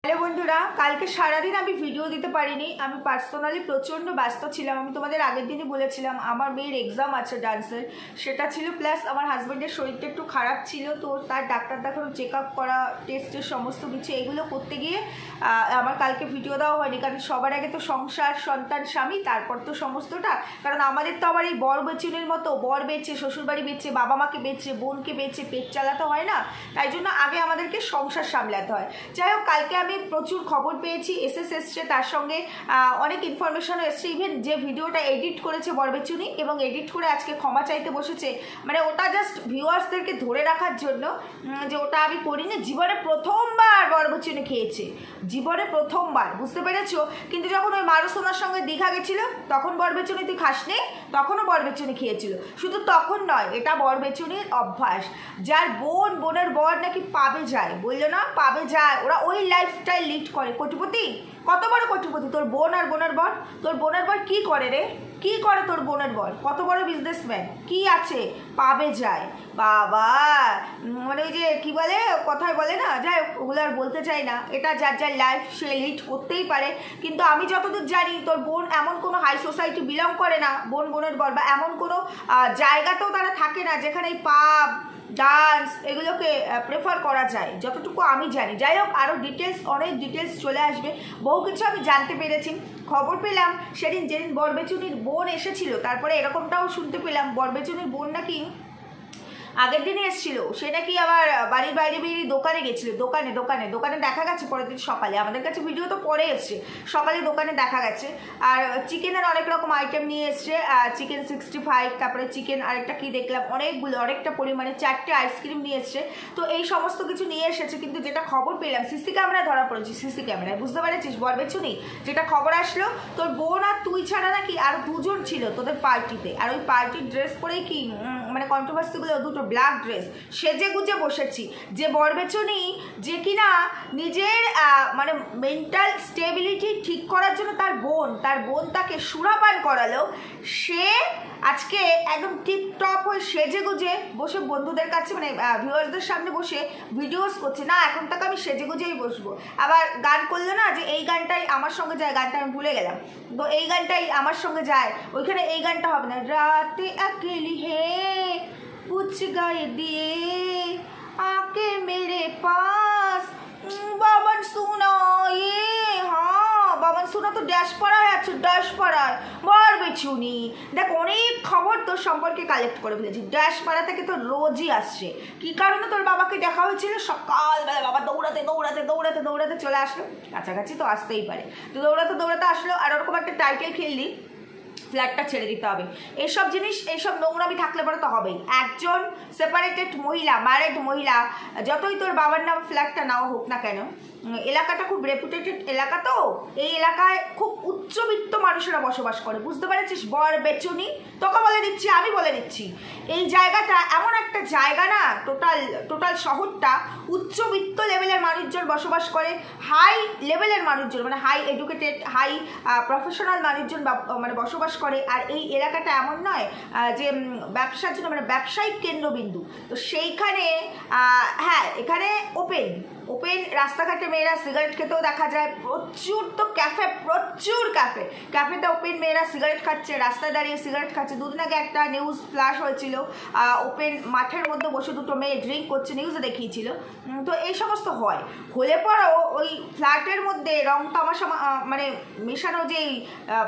Hello বন্ধুরা, কালকে সারাদিন আমি ভিডিও দিতে পারিনি। আমি পার্সোনালি প্রচণ্ড ব্যস্ত ছিলাম। আমি তোমাদের আগের দিনই বলেছিলাম আমার মেয়ের এক্সাম আছে ডান্সের, সেটা ছিল, প্লাস আমার হাজব্যান্ডের শরীরটা একটু খারাপ ছিল, তো তার ডাক্তার দেখানো, চেক আপ করা, টেস্টের সমস্ত কিছু এগুলো করতে গিয়ে আমার কালকে ভিডিও দেওয়া হয়নি। কারণ সবার আগে তো সংসার, সন্তান, স্বামী, তারপর তো সমস্তটা। কারণ আমাদের তো আবার এই বর বেচুনের মতো বর বেচে, শ্বশুরবাড়ি বেচে, বাবা মাকে বেচে, বোনকে বেচে পেট চালাতে হয় না। তাই জন্য আগে আমাদেরকে সংসার সামলাতে হয়। যাই হোক, কালকে আমি প্রচুর খবর পেয়েছি, এসছে, তার সঙ্গে অনেক ইনফরমেশনও এসছে। ইভেন যে ভিডিওটা এডিট করেছে বরবেচুনি এবং এডিট করে আজকে ক্ষমা চাইতে বসেছে, মানে ওটা জাস্ট ভিউয়ার্সদেরকে ধরে রাখার জন্য যে ওটা আমি করিনি। জীবনে প্রথমবার বরবেচুনি খেয়েছে, জীবনে প্রথমবার, বুঝতে পেরেছো? কিন্তু যখন ওই মারুসোনার সঙ্গে দীঘা গেছিল তখন বরবেচুনি তুই খাসনি, তখনও বরবেচুনি খেয়েছিল। শুধু তখন নয়, এটা বরবেচুনির অভ্যাস। যার বোনের বর নাকি পাবে যায়, বললো না, পাবে যায়, ওরা ওই লাইফস্টাইল লিড করে। কোটিপতি, কত বড় কোটিপতি তোর বোন আর বোনের বর। তোর বোনের বর কি করে রে, কি করে তোর বোনের বর? কত বড় বিজনেসম্যান, কি আছে, পাবে যায়। বাবা, মানে ওই যে কি বলে, কথায় বলে না, যাই ওগুলো আর বলতে চাই না। এটা যার যার লাইফ, সে লিড করতেই পারে। কিন্তু আমি যতদূর জানি তোর বোন এমন কোনো হাই সোসাইটি বিলং করে না, বোনের বর, বা এমন কোনো জায়গাতেও তারা থাকে না যেখানে এই পাব, ডান্স এগুলোকে প্রেফার করা যায়, যতটুকু আমি জানি। যাই হোক, আরও ডিটেলস, অনেক ডিটেলস চলে আসবে, বহু কিছু আমি জানতে পেরেছি। খবর পেলাম সেদিন, যেদিন বরবেচুনির বোন এসেছিল, তারপরে এরকমটাও শুনতে পেলাম বরবেচুনির বোন নাকি আগের দিনে এসেছিল, সে নাকি আবার বাড়ির বাইরে বেরিয়ে দোকানে গেছিল। দোকানে দেখা গেছে পরের দিন সকালে, আমাদের কাছে ভিডিও তো পরে এসছে, সকালে দোকানে দেখা গেছে। আর চিকেনের অনেক রকম আইটেম নিয়ে এসছে, চিকেন 65, তারপরে চিকেন আরেকটা কি দেখলাম, অনেকগুলো, অনেকটা পরিমাণে 4টে আইসক্রিম নিয়ে এসছে। তো এই সমস্ত কিছু নিয়ে এসেছে। কিন্তু যেটা খবর পেলাম, সিসি ক্যামেরায় ধরা পড়েছি, সিসি ক্যামেরায়, বুঝতে পেরেছিস বরবেচুনি? যেটা খবর আসলো, তোর বোন আর তুই ছাড়া নাকি আর দুজন ছিল তোদের পার্টিতে। আর ওই পার্টির ড্রেস পরেই কি মানে কন্ট্রোভার্সিগুলো, দুটো ব্ল্যাক ড্রেস, সেজে গুজে বসেছি। যে বরবেচুনি, যে কিনা নিজের মানে মেন্টাল স্টেবিলিটি ঠিক করার জন্য তার বোন তাকে সুরাপান করালো, সে আজকে একদম টিপটপ হয়ে সেজে গুজে বসে বন্ধুদের কাছে, মানে ভিউয়ার্সদের সামনে বসে ভিডিওস করছে। না, এখন তাকে আমি সেজে গুজেই বসবো। আবার গান করলো না, যে এই গানটাই আমার সঙ্গে যায়, গানটা আমি ভুলে গেলাম, তো এই গানটাই আমার সঙ্গে যায়, ওইখানে এই গানটা হবে না। রাতে अकेली है पूछ गाए दिए आके मेरे पास बाबन सुना ये, हाँ बाबन सुना তো ড্যাশ পাড়ায় আছে, ড্যাশ পাড়ায় বরবেচুনি। দেখ, অনেক খবর তোর সম্পর্কে কালেক্ট করে ফেলেছি। ড্যাশ পাড়া থেকে তো রোজই আসছে। কি কারণে তোর বাবাকে দেখা হয়েছিল? সকালবেলা বাবা দৌড়াতে চলে আসলো, কাছাকাছি তো আসতেই পারে, তো দৌড়াতে আসলো। আর ওরকম একটা টাইটেল খেললি, ফ্ল্যাটটা ছেড়ে দিতে হবে। এইসব জিনিস, এইসব নোংরামি থাকলে পরে তো হবেই। একজন সেপারেটেড মহিলা, ম্যারিড মহিলা, যতই তোর বাবার নাম ফ্ল্যাটটা নাও হোক না কেন, এলাকাটা খুব রেপুটেটেড এলাকা, তো এই এলাকায় খুব উচ্চবিত্ত মানুষেরা বসবাস করে, বুঝতে পেরেছিস বরবেচুনি? তোকে বলে দিচ্ছি, আমি বলে দিচ্ছি, এই জায়গাটা এমন একটা জায়গা না, টোটাল শহরটা উচ্চবিত্ত লেভেলের মানুষজন বসবাস করে, হাই লেভেলের মানুষজন, মানে হাই এডুকেটেড, হাই প্রফেশনাল মানুষজন মানে বসবাস করে। আর এই এলাকাটা এমন নয় যে ব্যবসার জন্য, মানে ব্যবসায়িক কেন্দ্রবিন্দু, তো সেইখানে হ্যাঁ, এখানে ওপেন রাস্তাঘাটে মেয়েরা সিগারেট খেতেও দেখা যায়, প্রচুর তো ক্যাফে, প্রচুর ক্যাফেতে ওপেন মেয়েরা সিগারেট খাচ্ছে, রাস্তায় দাঁড়িয়ে সিগারেট খাচ্ছে। দুদিন আগে একটা নিউজ ফ্ল্যাশ হয়েছিল, ওপেন মাঠের মধ্যে বসে দুটো মেয়ে ড্রিঙ্ক করছে, নিউজে দেখিয়েছিল। তো এই সমস্ত হলে পরেও ওই ফ্ল্যাটের মধ্যে রং তামাশা মানে মেশানো যে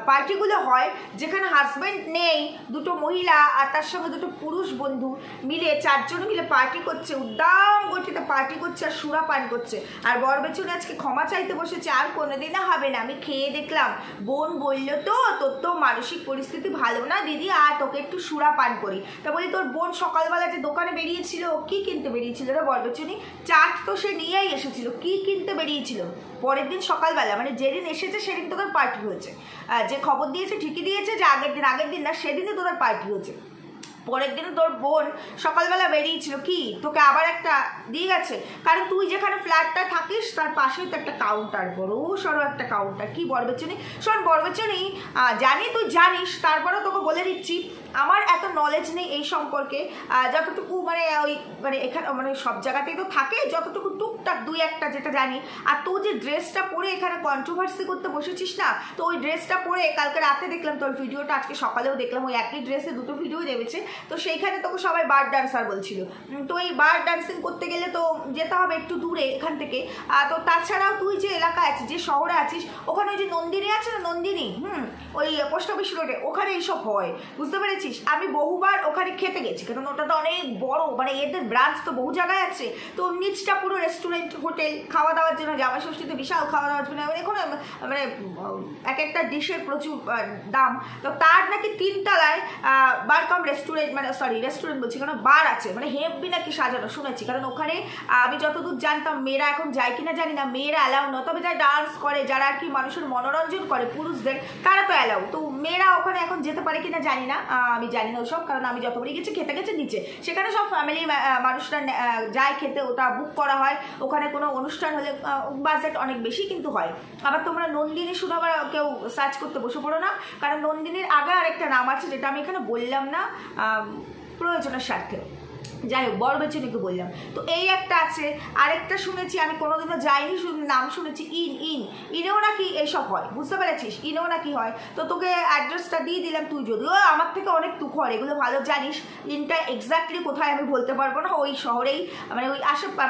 পার্টিগুলো হয়, যেখানে হাজব্যান্ড নেই, দুটো মহিলা আর তার সঙ্গে দুটো পুরুষ বন্ধু মিলে, 4 জন মিলে পার্টি করছে, উদ্দাম গতিতে পার্টি করছে আর সুরাপান করছে। আর বরবেচুনি আজকে ক্ষমা চাইতে বসেছে, আর কোনোদিনও হবে না। আমি খেয়ে দেখলাম, বোন বললো তো তোর তো মানসিক পরিস্থিতি ভালো না দিদি, আর তোকে একটু সুরাপান করি। তা বলি, তোর বোন সকালবেলা যে দোকানে বেরিয়েছিল, কি কিনতে বেরিয়েছিল রে বরবেচুনি? চাট তো সে নিয়েই এসেছিল, কি কিনতে বেরিয়েছিল? পরের দিন সকালবেলা, মানে যেদিন এসেছে সেদিন তোদের পার্টি হয়েছে। যে খবর দিয়েছে ঠিকই দিয়েছে, যে আগের দিন না, সেদিনই তোদের পার্টি হয়েছে। পরের দিন তোর বোন সকালবেলা বেরিয়েছিল, কি তোকে আবার একটা দিয়ে গেছে। কারণ তুই যেখানে ফ্ল্যাটটা থাকিস তার পাশেই তো একটা কাউন্টার, বড় সড়ো একটা কাউন্টার। কি বরবেচুনি, শোন বরবেচুনি, জানি তুই জানিস, তারপরেও তোকে বলে দিচ্ছি, আমার এত নলেজ নেই এই সম্পর্কে, যতটুকু মানে ওই মানে এখানে মানে সব জায়গাতেই তো থাকে, যতটুকু টুকটাক দুই একটা যেটা জানি। আর তো যে ড্রেসটা পরে এখানে কন্ট্রোভার্সি করতে বসেছিস না, তো ওই ড্রেসটা পরে কালকে রাতে দেখলাম তোর ভিডিওটা, আজকে সকালেও দেখলাম, ওই একই ড্রেসে দুটো ভিডিও দেবেছে। তো সেইখানে তোকে সবাই বার ডান্সার বলছিল। তো এই বার ডান্সিং করতে গেলে তো যেতে হবে একটু দূরে এখান থেকে। তো তাছাড়াও তুই যে এলাকায় আছিস, যে শহরে আছিস, ওখানে ওই যে নন্দিনী আছে না, নন্দিনী ওই পোস্ট অফিস রোডে, ওখানে এইসব হয়, বুঝতে পেরেছিস? আমি বহুবার ওখানে খেতে গেছি, কারণ ওটা তো অনেক বড়, মানে এদের ব্রাঞ্চ তো বহু জায়গায় আছে। তো নিচটা পুরো রেস্টুরেন্ট হোটেল, খাওয়া দাওয়ার জন্য জামাই ষষ্ঠীতে বিশাল খাওয়া দাওয়ার জন্য এখন মানে এক একটা ডিশের প্রচুর দাম। তো তার নাকি 3 তলায় বার কাম রেস্টুরেন্ট, মানে সরি রেস্টুরেন্ট বলছি কারণ বার আছে, মানে হেভি নাকি সাজানো শুনেছি। কারণ ওখানে আমি যতদূর জানতাম, মেয়েরা এখন যায় কিনা জানি না, মেয়েরা অ্যালাউ না, তবে যারা ডান্স করে, যারা আর কি মানুষের মনোরঞ্জন করে পুরুষদের, তারা তো অ্যালাউ। তো মেয়েরা ওখানে এখন যেতে পারে কিনা জানি না, আমি জানি না ওসব, কারণ আমি যতবারই গেছি খেতে গেছে নিচে, সেখানে সব ফ্যামিলি মানুষরা যায় খেতে, ওটা বুক করা হয়। ওখানে কোনো অনুষ্ঠান হলে বাজেট অনেক বেশি কিন্তু হয়। আবার তোমরা নন্দিনী শুধু আবার কেউ সার্চ করতে বসে পড়ো না, কারণ নন্দিনীর আগে আরেকটা নাম আছে যেটা আমি এখানে বললাম না প্রয়োজনের স্বার্থে। যাই হোক, বরবেচনিকে বললাম। তো এই একটা আছে, আরেকটা শুনেছি, আমি কোনোদিনও যাইনি, শুধু নাম শুনেছি, ইনেও নাকি এইসব হয়, বুঝতে পেরেছিস? ইনেও নাকি হয়। তো তোকে অ্যাড্রেসটা দিয়ে দিলাম, তুই যদিও আমার থেকে অনেক তুখর, এগুলো ভালো জানিস। ইনটা এক্স্যাক্টলি কোথায় আমি বলতে পারবো না, ওই শহরেই, মানে ওই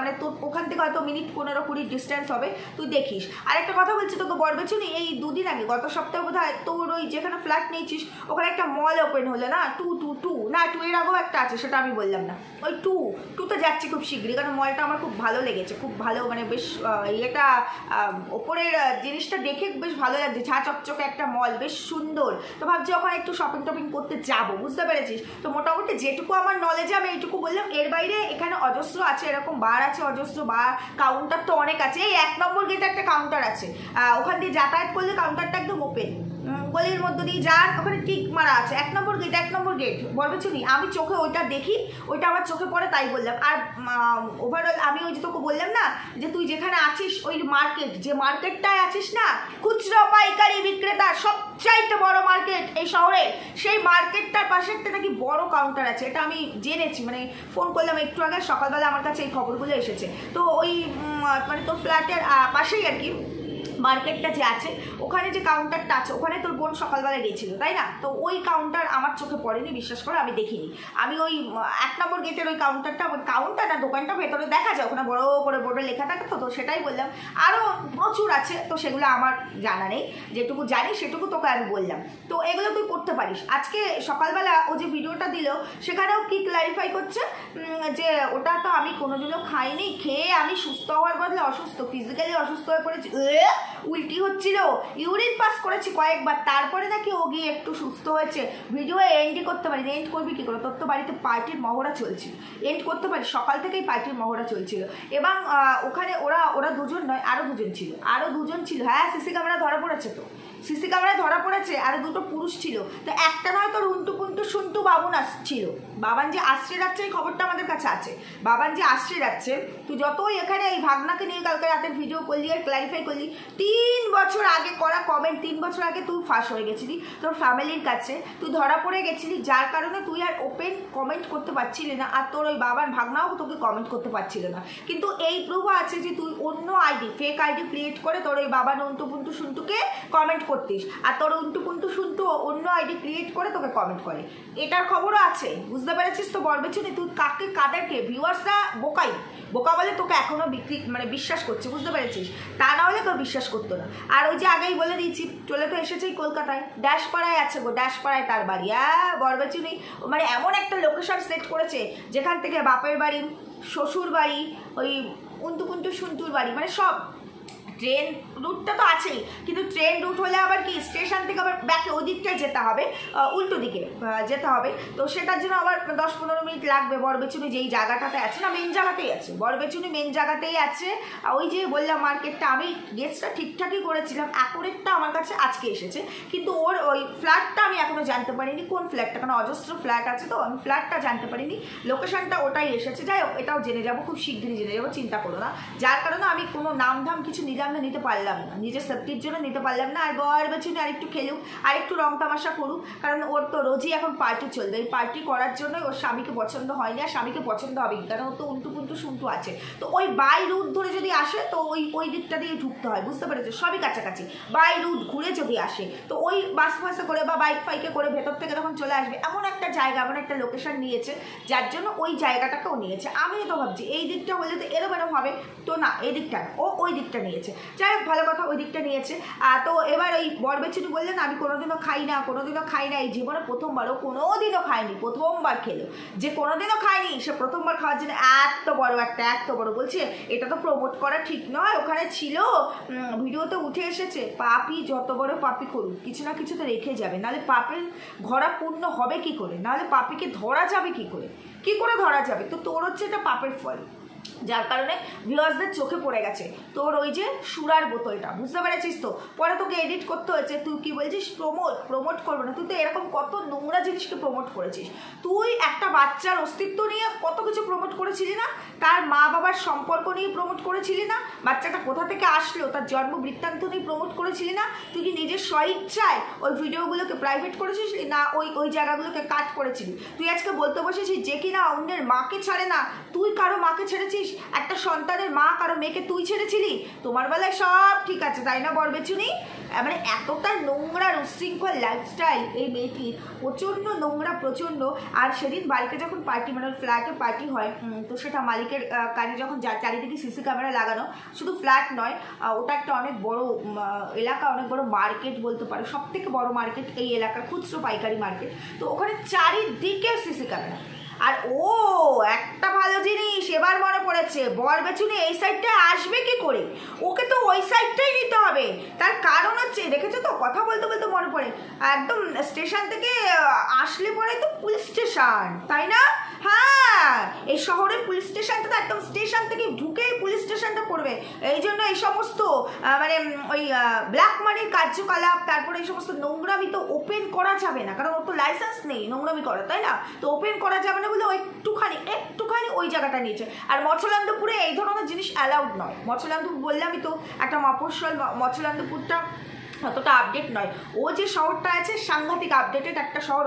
মানে তোর ওখান থেকে হয়তো মিনিট 15-20 ডিস্টেন্স হবে, তুই দেখিস। আরেকটা কথা বলছি তোকে, বরবেচনি এই 2 দিন আগে, গত সপ্তাহে বোধ হয়, তোর ওই যেখানে ফ্ল্যাট নিয়েছিস ওখানে একটা মল ওপেন হলো না, টু না 2 এর আগেও একটা আছে, সেটা আমি বললাম না, ওই টুতে যাচ্ছি খুব শীঘ্রই, কারণ মলটা আমার খুব ভালো লেগেছে, খুব ভালো, মানে বেশ এটা ওপরের জিনিসটা দেখে বেশ ভালো লাগছে, ঝা চকচকে একটা মল, বেশ সুন্দর। তো ভাবছি ওখানে একটু শপিং টপিং করতে যাবো, বুঝতে পেরেছিস? তো মোটামুটি যেটুকু আমার নলেজে আমি এইটুকু বললাম। এর বাইরে এখানে অজস্র আছে, এরকম বার আছে অজস্র, বার কাউন্টার তো অনেক আছে। এই 1 নম্বর গেটে একটা কাউন্টার আছে, ওখান দিয়ে যাতায়াত করলে কাউন্টারটা একদম ওপেন, গলির মধ্যে দিয়ে যান, ওখানে টিক মারা আছে, 1 নম্বর গেট বরবেচনি। আমি চোখে ওইটা দেখি, ওইটা আমার চোখে পড়ে, তাই বললাম। আর ওভারঅল আমি ওই যে তোকে বললাম না, যে তুই যেখানে আছিস ওই মার্কেট, যে মার্কেটটায় আছিস না, খুচরো পাইকারি বিক্রেতা সবচাইতে বড় মার্কেট এই শহরে, সেই মার্কেটটার পাশে একটা নাকি বড় কাউন্টার আছে, এটা আমি জেনেছি, মানে ফোন করলাম একটু আগে, সকালবেলা আমার কাছে এই খবরগুলো এসেছে। তো ওই মানে তোর ফ্ল্যাটের পাশেই আর কি মার্কেটটা যে আছে, ওখানে যে কাউন্টারটা আছে, ওখানে তোর বোন সকালবেলা গেছিল, তাই না? তো ওই কাউন্টার আমার চোখে পড়েনি, বিশ্বাস করে, আমি দেখিনি। আমি ওই 1 নম্বর গেটের ওই কাউন্টার না দোকানটা ভেতরে দেখা যায়, ওখানে বড় করে বোর্ডে লেখা থাকে, তো সেটাই বললাম। আরও প্রচুর আছে, তো সেগুলো আমার জানা নেই, যেটুকু জানি সেটুকু তোকে আমি বললাম। তো এগুলো তুই করতে পারিস। আজকে সকালবেলা ও যে ভিডিওটা দিল, সেখানেও কি ক্লারিফাই করছে যে ওটা তো আমি কোনোদিনও খাইনি, খেয়ে আমি সুস্থ হওয়ার বদলে অসুস্থ, ফিজিক্যালি অসুস্থ হয়ে পড়েছি, উল্টি হচ্ছিল, ইউরিন পাস করেছি কয়েকবার, তারপরে নাকি ও গিয়ে একটু সুস্থ হয়েছে। ভিডিও এন্ডই করতে পারি, এন্ড করবি কি করে? তোর তো বাড়িতে পার্টির মহড়া চলছিল, এন্ড করতে পারি? সকাল থেকেই পার্টির মহড়া চলছিল, এবং ওখানে ওরা দুজন নয়, আরও দুজন ছিল। হ্যাঁ, সিসি ক্যামেরা ধরা পড়েছে, তো সিসি ক্যামেরায় ধরা পড়েছে, আরও 2টো পুরুষ ছিল। তো একটা নয়, তোর উন্টু পুন্টু শুন্টু বাবুন ছিল, বাবান যে আসছে যাচ্ছে, এই খবরটা আমাদের কাছে আছে, বাবান যে আসছে যাচ্ছে। তুই যতই এখানে এই ভাগনাকে নিয়ে কালকে রাতের ভিডিও করলি আর ক্লারিফাই করলি, 3 বছর আগে করা কমেন্ট, 3 বছর আগে তুই ফাঁস হয়ে গেছিলি তোর ফ্যামিলির কাছে, তুই ধরা পড়ে গেছিলি, যার কারণে তুই আর ওপেন কমেন্ট করতে পারছিলি না, আর তোর ওই বাবার ভাগনাও তোকে কমেন্ট করতে পারছিল না। কিন্তু এই প্রুফও আছে যে তুই অন্য আইডি, ফেক আইডি ক্রিয়েট করে তোর ওই বাবা উন্টু পুন্টু শুন্টুকে কমেন্ট করতিস, আর তোর উন্টু পুন্টু শুন্টু অন্য আইডি ক্রিয়েট করে তোকে কমেন্ট করে, এটার খবরও আছে, বুঝতে পেরেছিস তো বরবেচনি? তুই কাদেরকে ভিউয়ার্সরা বোকা বলে তোকে এখনো বিশ্বাস করছে, বুঝতে পেরেছিস? তা না হলে তোর বিশ্বাস করতো না। আর ওই যে আগেই বলে দিয়েছি, চলে তো এসেছেই কলকাতায়, ড্যাশপাড়ায় আছে গো, ড্যাশপাড়ায় তার বাড়ি। বরবেচনি মানে এমন একটা লোকেশন সিলেক্ট করেছে, যেখান থেকে বাপের বাড়ি, শ্বশুর বাড়ি, ওই উন্টু পুন্টু শুন্টুর বাড়ি, মানে সব। ট্রেন রুটটা তো আছেই, কিন্তু ট্রেন রুট হলে আবার কি স্টেশন থেকে আবার ব্যাকে ওদিকটায় যেতে হবে, উল্টো দিকে যেতে হবে। তো সেটার জন্য আবার 10-15 মিনিট লাগবে। বরবেচনি যেই জায়গাটাতে আছে না, মেন জায়গাতেই আছে, বরবেচনি মেন জায়গাতেই আছে। ওই যে বললাম মার্কেটটা, আমি গেসটা ঠিকঠাকই করেছিলাম, অ্যাকুরেটটা আমার কাছে আজকে এসেছে, কিন্তু ওর ওই ফ্ল্যাটটা আমি এখনো জানতে পারিনি কোন ফ্ল্যাটটা, কারণ অজস্র ফ্ল্যাট আছে, তো আমি ফ্ল্যাটটা জানতে পারিনি, লোকেশনটা ওটাই এসেছে। যাই হোক, এটাও জেনে যাবো, খুব শীঘ্রই জেনে যাবো, চিন্তা করো না। যার কারণে আমি কোনো নাম ধাম কিছু নিলাম না, নিতে পারলাম না, নিজের সেফটির জন্য নিতে পারলাম না। আর বর বেচুনি আরেকটু খেলুক, আরেকটু রং তামাশা করুক, কারণ ওর তো রোজই এখন পার্টি চলবে। এই পার্টি করার জন্য ওর স্বামীকে পছন্দ হয়নি, আর স্বামীকে পছন্দ হবে, কারণ ও তো উল্টু পুন্টু শুনটু আছে। তো ওই বাই রুট ধরে যদি আসে তো ওই দিকটা দিয়ে ঢুকতে হয়, বুঝতে পেরেছো? সবই কাছাকাছি, বাই রুট ঘুরে যদি আসে তো ওই বাস ফাসে করে বা বাইক ফাইকে করে ভেতর থেকে তখন চলে আসবে। এমন একটা জায়গা, এমন একটা লোকেশন নিয়েছে যার জন্য ওই জায়গাটাকেও নিয়েছে। আমিও তো ভাবছি এই দিকটা হলে তো এরম এরম হবে, তো না, এই দিকটা ও ওই দিকটা নিয়েছে। যাই হোক, ভালো কথা, ওই দিকটা নিয়েছে। তো এবার ওই বরবেচুনি বললেন আমি কোনোদিনও খাই না, কোনোদিনও খাই না, এই জীবনে প্রথমবারও কোনোদিনও খায়নি, প্রথমবার খেলো। যে কোনোদিনও খায়নি সে প্রথমবার খাওয়ার জন্য এত বড় বলছে এটা তো প্রমোট করা ঠিক নয়। ওখানে ছিল, ভিডিওতে উঠে এসেছে, পাপি যত বড় পাপি করুক কিছু না কিছু তো রেখে যাবে, নাহলে পাপের ঘোড়া পূর্ণ হবে কি করে, নাহলে পাপিকে ধরা যাবে কি করে ধরা যাবে? তো তোর হচ্ছে এটা পাপের ফল, যার কারণে ভিউয়ার্সদের চোখে পড়ে গেছে তোর ওই যে সুরার বোতলটা, বুঝতে পেরেছিস? তো পরে তোকে এডিট করতে হয়েছে, তুই কি বলছিস প্রমোট করবো না? তুই তো এরকম কত নোংরা জিনিসকে প্রমোট করেছিস। তুই একটা বাচ্চার অস্তিত্ব নিয়ে কত কিছু প্রমোট করেছিলি না, তার মা বাবার সম্পর্ক নিয়ে প্রমোট করেছিলি না, বাচ্চাটা কোথা থেকে আসলো তার জন্ম বৃত্তান্ত নিয়ে প্রমোট করেছিলি না? তুই কি নিজের স্বইচ্ছায় ওই ভিডিওগুলোকে প্রাইভেট করেছিস না ওই জায়গাগুলোকে কাট করেছিলি? তুই আজকে বলতে বসেছিস যে কিনা অন্যের মাকে ছাড়ে না, তুই কারো মাকে ছেড়েছিস? একটা সন্তানের মা কারো মেয়েকে তুই ছেড়েছিলি? তোমার বেলায় সব ঠিক আছে, তাই না বরবেচুনি? মানে এতটা নোংরা উশৃঙ্খল লাইফস্টাইল এই মেয়েটির, প্রচণ্ড নোংরা, প্রচণ্ড। আর সেদিন বাড়িতে যখন পার্টি, মানে ফ্ল্যাটে পার্টি হয়, তো সেটা মালিকের কানে যখন চারিদিকে সিসি ক্যামেরা লাগানো, শুধু ফ্ল্যাট নয়, ওটা একটা অনেক বড় এলাকা, অনেক বড় মার্কেট বলতে পারো, সব থেকে বড় মার্কেট এই এলাকার, খুচরো পাইকারি মার্কেট। তো ওখানে চারিদিকে সিসি ক্যামেরা। আর ও একটা ভালো জিনিস এবার মনে পড়েছে, বরবেচুনি এই সাইডটায় আসবে কি করে? ওকে তো ওই সাইডটাই নিতে হবে। তার কারণ হচ্ছে, দেখেছো তো, কথা বলতে বলতে মনে পড়ে, একদম স্টেশন থেকে আসলে পরে তো পুলিশ স্টেশন, তাই না? হ্যাঁ, এই শহরের পুলিশ স্টেশনটা তো একদম স্টেশন থেকে ঢুকেই পুলিশ স্টেশনটা পড়বে। এই জন্য এই সমস্ত মানে ওই ব্ল্যাক মানির কার্যকলাপ, তারপরে এই সমস্ত নোংরামি তো ওপেন করা যাবে না, কারণ ওর তো লাইসেন্স নেই নোংরামি করা, তাই না? তো ওপেন করা যাবে না বলে একটুখানি ওই জায়গাটা নিয়েছে। আর মৎস্যলান্দপুরে এই ধরনের জিনিস অ্যালাউড নয়। মৎস্যলান্দপুর বললামই তো, একটা মফস্বল, মৎস্যলান্দপুরটা অতটা আপডেট নয়। ও যে শহরটা আছে সাংঘাতিক আপডেটেড একটা শহর,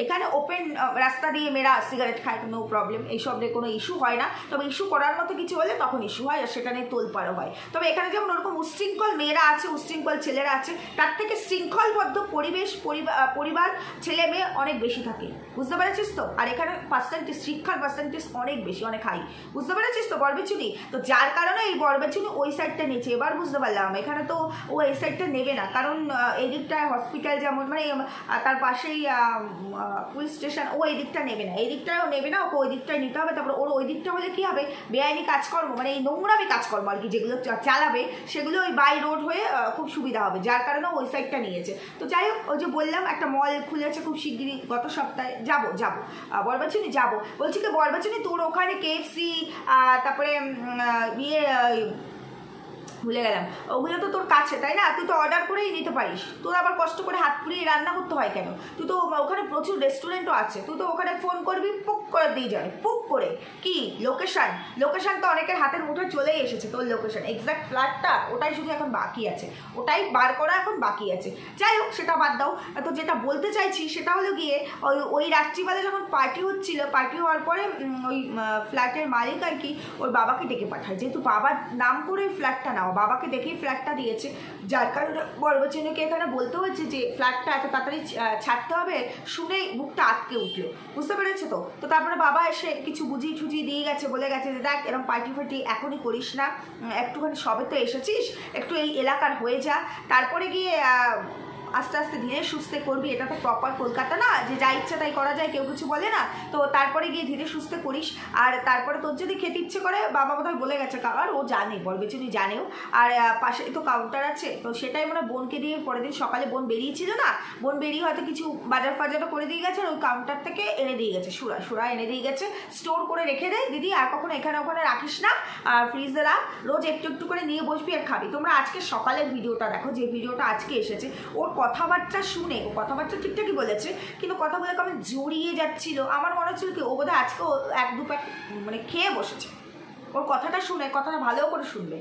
এখানে ওপেন রাস্তা দিয়ে মেয়েরা সিগারেট খায়, নো প্রবলেম, এইসব নিয়ে কোনো ইস্যু হয় না। তবে ইস্যু করার মতো কিছু হলে তখন ইস্যু হয়, আর সেটা নিয়ে তোলপাড়ো হয়। তবে এখানে যেমন ওরকম উশৃঙ্খল মেয়েরা আছে, উশৃঙ্খল ছেলেরা আছে, তার থেকে শৃঙ্খলবদ্ধ পরিবেশ, পরিবার, ছেলে মেয়ে অনেক বেশি থাকে, বুঝতে পেরেছিস তো? আর এখানে পার্সেন্টেজ, শিক্ষার পার্সেন্টেজ অনেক বেশি, অনেক হাই, বুঝতে পেরেছিস তো বরবেচুনি? তো যার কারণে এই বরবেচুনি ওই সাইডটা নিয়েছে। এবার বুঝতে পারলাম এখানে তো ও এই সাইডটা নেবে না, কারণ এই দিকটায় হসপিটাল যেমন, মানে তার পাশেই পুলিশ স্টেশন, ও এই দিকটা নেবে না, এই দিকটাও নেবে না, ওকে ওই দিকটাই নিতে হবে। তারপরে ওর ওই দিকটা হলে কি হবে, বেআইনি কাজকর্ম, মানে এই নোংরামি কাজকর্ম আর কি, যেগুলো চালাবে সেগুলো ওই বাই রোড হয়ে খুব সুবিধা হবে, যার কারণে ওই সাইডটা নিয়েছে। তো যাই হোক, ওই যে বললাম একটা মল খুলেছে খুব শিগগিরই, গত সপ্তাহে যাবো বরবেচুনি যাবো। বলছি কি বরবেচুনি, তোর ওখানে KFC, তারপরে ভুলে গেলাম, ওগুলো তো তোর কাছে, তাই না? তুই তো অর্ডার করেই নিতে পারিস, তোর আবার কষ্ট করে হাত পুড়িয়ে রান্না করতে হয় কেন? তুই তো ওখানে প্রচুর রেস্টুরেন্টও আছে, তুই তো ওখানে ফোন করবি, পুক করে দিয়ে যাবে, পুক করে। কি লোকেশন তো অনেকের হাতের মুঠোয় চলেই এসেছে, তোর লোকেশন, এক্সাক্ট ফ্ল্যাটটা ওটাই শুধু এখন বাকি আছে, ওটাই বার করা এখন বাকি আছে। যাই হোক, সেটা বাদ দাও। তো যেটা বলতে চাইছি সেটা হলো গিয়ে, ওই রাত্রিবেলা যখন পার্টি হচ্ছিল, পার্টি হওয়ার পরে ওই ফ্ল্যাটের মালিক আর কি ওর বাবাকে ডেকে পাঠায়, যেহেতু বাবার নাম করে ফ্ল্যাটটা নাও, বাবাকে দেখেই ফ্ল্যাটটা দিয়েছে, যার কারণে বরবেচুনিকে এখানে বলতে হচ্ছে যে ফ্ল্যাটটা এত তাড়াতাড়ি ছাড়তে হবে, শুনেই বুকটা আটকে উঠলো, বুঝতে পেরেছো তো? তো তারপরে বাবা এসে কিছু বুঝিয়ে ঠুজিয়ে দিয়ে গেছে, বলে গেছে যে দেখ এরকম পার্টি ফার্টি এখনই করিস না, একটুখানি সবে তো এসেছিস, একটু এই এলাকার হয়ে যা, তারপরে গিয়ে আস্তে আস্তে ধীরে সুস্থে করবি। এটা তো প্রপার কলকাতা না যে যা ইচ্ছা তাই করা যায়, কেউ কিছু বলে না। তো তারপরে গিয়ে ধীরে সুস্থে করিস। আর তারপরে তোর যদি খেতে ইচ্ছে করে, বাবা বোধহয় বলে গেছে কাবার, ও জানে, বরবেচুনি জানেও। আর পাশেই তো কাউন্টার আছে, তো সেটাই মানে বোনকে দিয়ে পরের দিন সকালে বোন বেরিয়েছিল না, বোন বেরিয়ে হয়তো কিছু বাজার ফাজারও করে দিয়ে গেছে, আর ওই কাউন্টার থেকে এনে দিয়ে গেছে, সুরা এনে দিয়ে গেছে, স্টোর করে রেখে দেয় দিদি, আর কখনো এখানে ওখানে রাখিস না, ফ্রিজে রাখ, রোজ একটু একটু করে নিয়ে বসবি আর খাবি। তোমরা আজকে সকালের ভিডিওটা দেখো, যে ভিডিওটা আজকে এসেছে, ওর কথাবার্তা শুনে, ও কথাবার্তা ঠিকঠাকই বলেছে, কিন্তু কথাগুলো কেমন জড়িয়ে যাচ্ছিল, আমার মনে হচ্ছিল কি ও বোধহয় আজকে এক দু প্যাক মানে খেয়ে বসেছে, ওর কথাটা শুনে কথাটা ভালো করে শুনবে,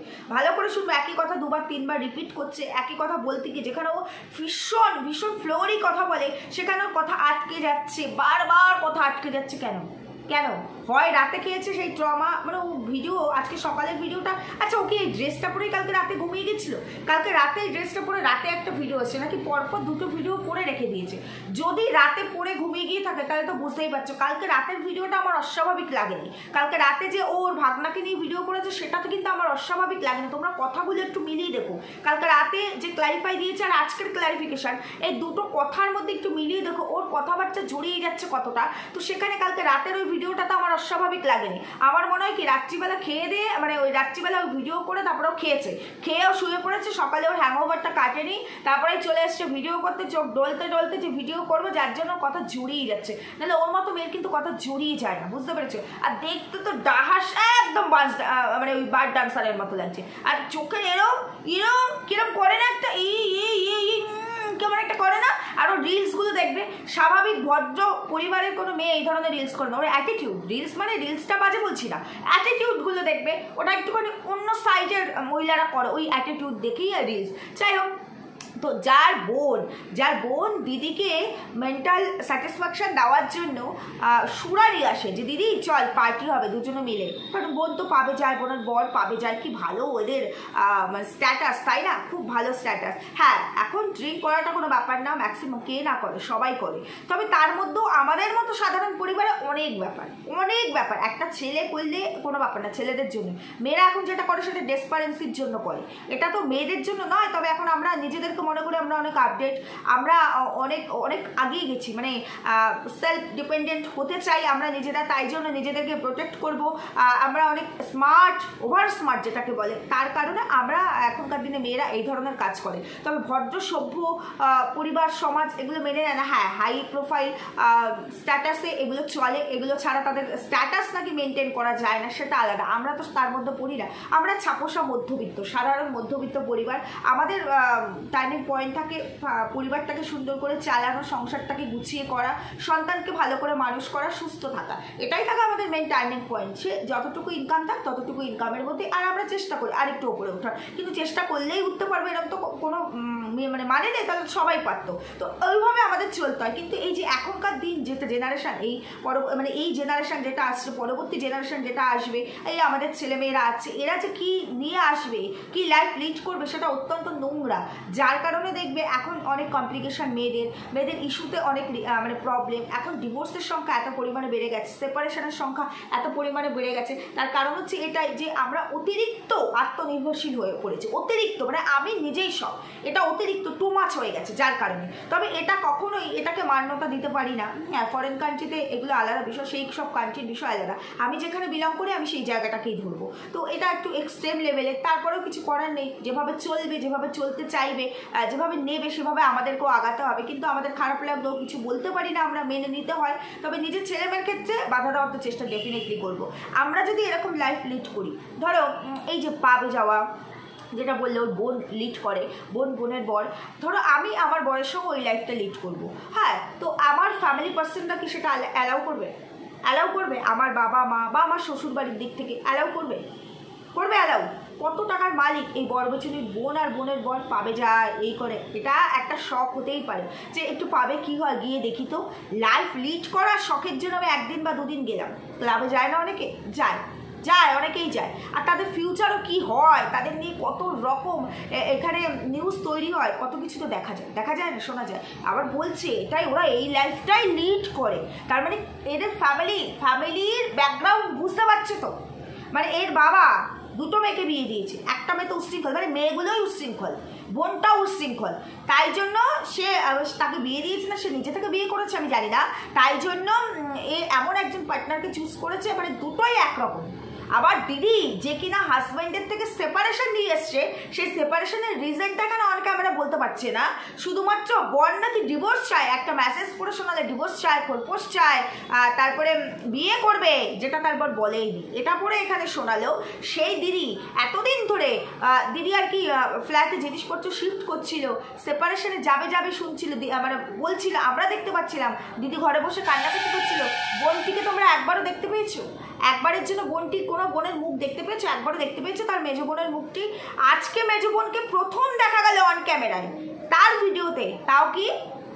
একই কথা দুবার তিনবার রিপিট করছে, একই কথা বলতে গিয়ে যেখানে ও ভীষণ ভীষণ ফ্লোরই কথা বলে সেখানে ওর কথা আটকে যাচ্ছে, বারবার কথা আটকে যাচ্ছে। কেন হয় রাতে খেয়েছে সেই ট্রমা, মানে ও ভিডিও আজকে সকালের ভিডিওটা, আচ্ছা ওকে এই ড্রেসটা পরেই কালকে রাতে ঘুমিয়ে গেছিলো, কালকে রাতে এই ড্রেসটা পরে রাতে একটা ভিডিও আছে নাকি পরপর দুটো ভিডিও করে রেখে দিয়েছে। যদি রাতে পরে ঘুমিয়ে গিয়ে থাকে তাহলে তো বুঝতেই পারছো কালকে রাতের ভিডিওটা আমার অস্বাভাবিক লাগেনি। কালকে রাতে যে ওর ভাগনাকে নিয়ে ভিডিও করেছে সেটা তো কিন্তু আমার অস্বাভাবিক লাগেনি। তোমরা কথাগুলো একটু মিলিয়ে দেখো, কালকে রাতে যে ক্লারিফাই দিয়েছে আর আজকের ক্লারিফিকেশন, এই দুটো কথার মধ্যে একটু মিলিয়ে দেখো ওর কথাবার্তা জড়িয়ে যাচ্ছে কতটা। তো সেখানে কালকে রাতের ওই ভিডিওটা তো আমার অস্বাভাবিক লাগেনি। আমার মনে হয় কি রাত্রিবেলা খেয়ে দিয়ে, মানে ওই রাত্রিবেলা ওই ভিডিও করে তারপরেও খেয়েও শুয়ে পড়েছে, সকালে ওর হ্যাংওভারটা কাটেনি, তারপরে চলে এসছে ভিডিও করতে, চোখ ডলতে ডলতে যে ভিডিও করবো যার জন্য কথা জুড়িয়ে যাচ্ছে। নাহলে ওর মতো মেয়ের কিন্তু কথা জুড়িয়ে যায় না, বুঝতে পেরেছো? আর দেখতে তো ডাহাস একদম মানে ওই বার ডান্সারের মতো লাগছে, আর চোখে কিরম করে না একটা কেমন একটা করে না। আর ওর রিলসগুলো দেখবে, স্বাভাবিক ভদ্র পরিবারের কোনো মেয়ে এই ধরনের রিলস করে না। ওর অ্যাটিটিউড, রিলস মানে রিলসটা বাজে বলছি না, অ্যাটিটিউডগুলো দেখবে ওটা একটুখানি অন্য সাইডের মহিলারা করে, ওই অ্যাটিটিউড দেখেই আর রিলস। যাই হোক, তো যার বোন দিদিকে মেন্টাল স্যাটিসফ্যাকশন দেওয়ার জন্য সুরারি আসে যে দিদি চল পার্টি হবে দুজনে মিলে, কারণ বোন তো পাবে যায়, বোনের বর পাবে যায়, কি ভালো ওদের মানে স্ট্যাটাস, তাই না? খুব ভালো স্ট্যাটাস। হ্যাঁ, এখন ড্রিঙ্ক করাটা কোনো ব্যাপার না, ম্যাক্সিমাম কে না করে, সবাই করে, তবে তার মধ্যেও আমাদের মতো সাধারণ পরিবারে অনেক ব্যাপার। একটা ছেলে করলে কোনো ব্যাপার না, ছেলেদের জন্য। মেয়েরা এখন যেটা করে সেটা ডেসপারেন্সির জন্য করে, এটা তো মেয়েদের জন্য নয়। তবে এখন আমরা নিজেদেরকে মনে করি আমরা অনেক আপডেট, আমরা অনেক আগিয়ে গেছি, মানে সেলফ ডিপেন্ডেন্ট হতে চাই আমরা নিজেরা, তাই জন্য নিজেদেরকে প্রোটেক্ট করব। আমরা অনেক স্মার্ট, ওভার স্মার্ট যেটাকে বলে, তার কারণে আমরা এখনকার দিনে মেয়েরা এই ধরনের কাজ করে। তবে ভদ্র সভ্য পরিবার সমাজ এগুলো মেনে নেয় না। হ্যাঁ, হাই প্রোফাইল স্ট্যাটাসে এগুলো চলে, এগুলো ছাড়া তাদের স্ট্যাটাস নাকি মেনটেন করা যায় না সেটা আলাদা, আমরা তো তার মধ্যে পড়ি না। আমরা ছাপোষা মধ্যবিত্ত, সাধারণ মধ্যবিত্ত পরিবার। আমাদের টার্নিং পয়েন্ট থাকে পরিবারটাকে সুন্দর করে চালানো, সংসারটাকে গুছিয়ে করা, সন্তানকে ভালো করে মানুষ করা, সুস্থ থাকা, এটাই থাকে আমাদের মেন টার্নিং পয়েন্ট। সে যতটুকু ইনকাম থাক ততটুকু ইনকামের মধ্যে, আর আমরা চেষ্টা করি আরেকটু উপরে ওঠার, কিন্তু চেষ্টা করলেই উঠতে পারবে এরকম তো কোনো মানে নেই, তাহলে সবাই পারতো। তো ওইভাবে আমাদের চলতে হয়। কিন্তু এই যে এখনকার দিন যেটা জেনারেশান, মানে এই জেনারেশান যেটা আসছে, পরবর্তী জেনারেশান যেটা আসবে, এই আমাদের ছেলেমেয়েরা আছে, এরা যে কি নিয়ে আসবে, কি লাইফ লিড করবে, সেটা অত্যন্ত নোংরা। যার কারণে দেখবে এখন অনেক কমপ্লিকেশন, মেয়েদের ইস্যুতে অনেক মানে প্রবলেম। এখন ডিভোর্সের সংখ্যা এত পরিমাণে বেড়ে গেছে, সেপারেশনের সংখ্যা এত পরিমাণে বেড়ে গেছে, তার কারণ হচ্ছে এটাই যে আমরা অতিরিক্ত আত্মনির্ভরশীল হয়ে পড়েছি। অতিরিক্ত মানে আমি নিজেই সব, এটা অতিরিক্ত টু মাছ হয়ে গেছে যার কারণে। তবে এটা কখনোই এটাকে মান্যতা দিতে পারি না। হ্যাঁ, ফরেন কান্ট্রিতে এগুলো আলাদা বিষয়, সেই সব কান্ট্রির বিষয় আলাদা। আমি যেখানে বিলং করি আমি সেই জায়গাটাকেই ধরবো। তো এটা একটু এক্সট্রিম লেভেলের, তারপরেও কিছু করার নেই। যেভাবে চলবে, যেভাবে চলতে চাইবে, যেভাবে নেবে সেভাবে আমাদেরকেও আগাতে হবে। কিন্তু আমাদের খারাপ লাগলেও কিছু বলতে পারি না, আমরা মেনে নিতে হয়। তবে নিজের ছেলেমেয়ের ক্ষেত্রে বাধা দেওয়ার তো চেষ্টা ডেফিনেটলি করবো। আমরা যদি এরকম লাইফ লিড করি, ধরো এই যে পাবে যাওয়া যেটা বললে ওর বোন লিড করে, বোনের বর, ধরো আমি আমার বরের সঙ্গে ওই লাইফটা লিড করবো। হ্যাঁ, তো আমার ফ্যামিলি পার্সনটা কি সেটা অ্যালাউ করবে? আমার বাবা মা বা আমার শ্বশুরবাড়ির দিক থেকে অ্যালাউ করবে অ্যালাউ? কত টাকার মালিক এই বরবচনির বোন আর বোনের বর পাবে যায় এই করে, এটা একটা শখ হতেই পারে যে একটু পাবে কি হয় গিয়ে দেখি তো। লাইফ লিড করার শখের জন্য আমি একদিন বা দুদিন গেলাম, ক্লাবে যায় না অনেকে? অনেকেই যায়। আর তাদের ফিউচারও কি হয়, তাদের নিয়ে কত রকম এখানে নিউজ তৈরি হয়, কত কিছু তো দেখা যায় না, শোনা যায়। আবার বলছে এটাই ওরা এই লাইফটাই লিড করে, তার মানে এদের ফ্যামিলির ব্যাকগ্রাউন্ড বুঝতে পারছে তো। মানে এর বাবা দুটো মেয়েকে বিয়ে দিয়েছে, একটা মেয়ে তো উচ্ছৃঙ্খল, মানে মেয়েগুলোই উচ্ছৃঙ্খল, বোনটাও উচ্ছৃঙ্খল, তাই জন্য সে তাকে বিয়ে দিয়েছে না সে নিজে থেকে বিয়ে করেছে আমি জানি না, তাই জন্য এ এমন একজন পার্টনারকে চুজ করেছে, মানে দুটোই একরকম। আবার দিদি যে কিনা হাজব্যান্ডের থেকে সেপারেশন নিয়ে এসছে, সেই সেপারেশনের রিজনটা কেন অনেকে আমরা বলতে পারছি না। শুধুমাত্র বর নাকি ডিভোর্স চায়, একটা মেসেজ পড়ে শোনালে ডিভোর্স চায়, খোরপোশ চায়, তারপরে বিয়ে করবে, যেটা তারপর বলেইনি, এটা পরে এখানে শোনালেও সেই দিদি এতদিন ধরে দিদি আর কি ফ্ল্যাটে জিনিসপত্র শিফট করছিল, সেপারেশনে যাবে শুনছিল, মানে বলছিল, আমরা দেখতে পাচ্ছিলাম দিদি ঘরে বসে কান্নাকাটি করছিল। বোনটিকে তোমরা একবারও দেখতে পেয়েছো? একবারের জন্য কোনো বোনের মুখ দেখতে পেয়েছো? একবারও দেখতে পেয়েছো তার মেজো বোনের মুখটি? আজকে মেজো বোনকে প্রথম দেখা গেল অন ক্যামেরায় তার ভিডিওতে, তাও কি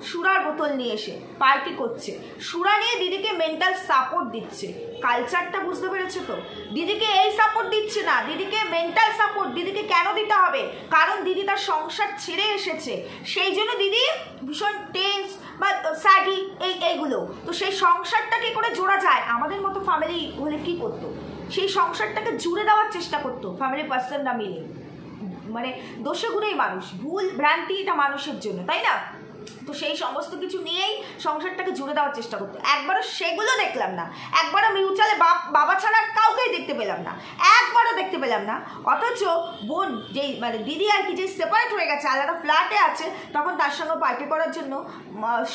সুরার বোতল নিয়ে এসে পার্টি করছে, সুরা নিয়ে দিদিকে মেন্টাল সাপোর্ট দিচ্ছে। কালচারটা বুঝতে পেরেছো তো? দিদিকে এই সাপোর্ট দিচ্ছে না, দিদিকে মেন্টাল সাপোর্ট। দিদিকে কেন দিতে হবে? কারণ দিদি তার সংসার ছেড়ে এসেছে, সেই জন্য দিদি ভীষণ টেন্স বা স্যাডি এইগুলো। তো সেই সংসারটা কি করে জোড়া যায়? আমাদের মতো ফ্যামিলি হলে কি করতো? সেই সংসারটাকে জুড়ে দেওয়ার চেষ্টা করতো ফ্যামিলি পার্সনরা মিলে। মানে দোষে গুণেই মানুষ, ভুল ভ্রান্তি এটা মানুষের জন্য, তাই না? তো সেই সমস্ত কিছু নিয়েই সংসারটাকে জুড়ে দেওয়ার চেষ্টা করতো। একবারও সেগুলো দেখলাম না, একবারও মিউচুয়ালে বাবা ছাড়া কাউকেই দেখতে পেলাম না, একবারও দেখতে পেলাম না। অথচ বোন যেই মানে দিদি আর কি, যে সেপারেট হয়ে গেছে, আলাদা ফ্ল্যাটে আছে, তখন তার সঙ্গে পার্টি করার জন্য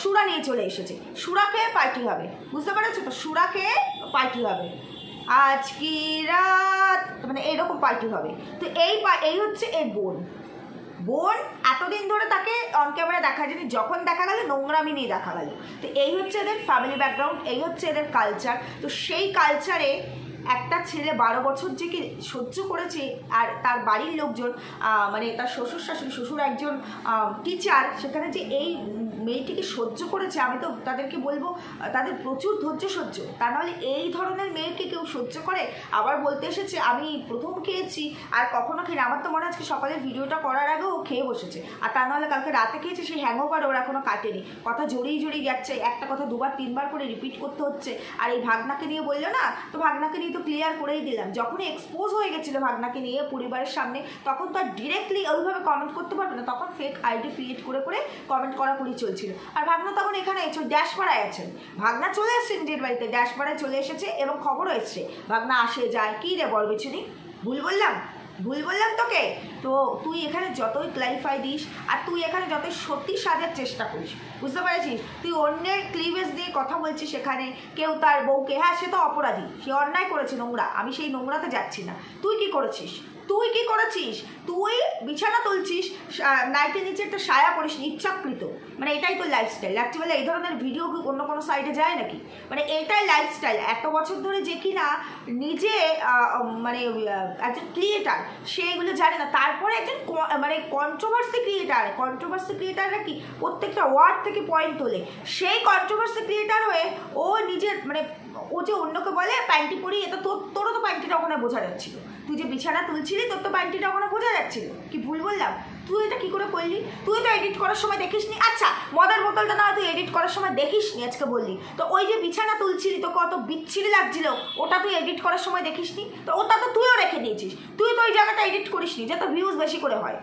সুরা নিয়ে চলে এসেছে। সুরাকে পার্টি হবে, বুঝতে পেরেছো তো? সুরাকে পার্টি হবে আজ কি রাত, মানে এইরকম পার্টি হবে। তো এই হচ্ছে এর বোন। এতদিন ধরে তাকে অন ক্যামেরা দেখা যায়নি, যখন দেখা গেল নোংরামি নিয়ে দেখা গেল। তো এই হচ্ছে এদের ফ্যামিলি ব্যাকগ্রাউন্ড, এই হচ্ছে এদের কালচার। তো সেই কালচারে একটা ছেলে 12 বছর যে কি সহ্য করেছে, আর তার বাড়ির লোকজন মানে তার শ্বশুর শাশুড়ি, শ্বশুর একজন টিচার, সেখানে যে এই মেয়েটিকে সহ্য করেছে, আমি তো তাদেরকে বলবো তাদের প্রচুর ধৈর্য সহ্য। তা নাহলে এই ধরনের মেয়েকে কেউ সহ্য করে? আবার বলতে এসেছে আমি প্রথম খেয়েছি আর কখনো খেয়ে, আমার তো মনে হয় আজকে সকালে ভিডিওটা করার আগেও ও খেয়ে বসেছে, আর তা নাহলে কালকে রাতে খেয়েছে, সেই হ্যাংওভার ওর এখনো কাটেনি। কথা জড়িয়ে যাচ্ছে, একটা কথা 2-3 বার করে রিপিট করতে হচ্ছে। আর এই ভাগনাকে নিয়ে বললো না, তো ভাগনাকে নিয়ে তো ক্লিয়ার করেই দিলাম। যখনই এক্সপোজ হয়ে গেছিলো ভাগনাকে নিয়ে পরিবারের সামনে, তখন তো আর ডিরেক্টলি ওইভাবে কমেন্ট করতে পারবে না, তখন ফেক আইডি ক্রিয়েট করে কমেন্ট করাকুরি চলছিল। আর ভাগনা তখন এখানে ড্যাশপাড়ায় আছেন, ভাগনা চলে এসেছে নিজের বাড়িতে, ড্যাশপাড়ায় চলে এসেছে এবং খবরও এসছে ভাগনা আসে যায়। কী রে বলবেছিনি, ভুল বললাম তোকে? তো তুই এখানে যতই ক্লারিফাই দিস আর তুই এখানে যতই সত্যি সাজার চেষ্টা করিস, বুঝতে পেরেছিস? তুই অন্যের ক্লিভেজ দিয়ে কথা বলছিস সেখানে, কেউ তার বউকে, হ্যাঁ সে তো অপরাধী, সে অন্যায় করেছে, নোংরা, আমি সেই নোংরাতে যাচ্ছি না। তুই কি করেছিস? তুই বিছানা তুলছিস, নাইটের নিচে একটা সায়া পরিস ইচ্ছাকৃত, মানে এটাই তোর লাইফস্টাইল। অ্যাকচুয়ালি এই ধরনের ভিডিও কি অন্য কোনো সাইডে যায় নাকি? মানে এটাই লাইফস্টাইল। এত বছর ধরে যে কিনা নিজে মানে একজন ক্রিয়েটার, সে এগুলো জানে না, তারপরে একজন মানে কন্ট্রোভার্সি ক্রিয়েটাররা কি প্রত্যেকটা ওয়ার্ড থেকে পয়েন্ট তোলে। সেই কন্ট্রোভার্সি ক্রিয়েটার হয়ে ও নিজের মানে ও যে অন্যকে বলে প্যান্টি পরি, এটা তোরও তো প্যান্টিটা ওখানে বোঝা যাচ্ছিল। তুই যে বিছানা তুলছিলি তোর তো প্যান্টিটা ওখানে বোঝা যাচ্ছিল। কি ভুল বললাম? তুই এটা কি করে করলি? তুই তো এডিট করার সময় দেখিসনি। আচ্ছা মদের বোতলটা না তুই এডিট করার সময় দেখিসনি, আজকে বললি তো ওই যে বিছানা তুলছিলি তো কত বিচ্ছিরি লাগছিল, ওটা তুই এডিট করার সময় দেখিসনি? তো ওটা তো তুইও রেখে দিয়েছিস, তুই তো ওই জায়গাটা এডিট করিসনি যাতে ভিউজ বেশি করে হয়।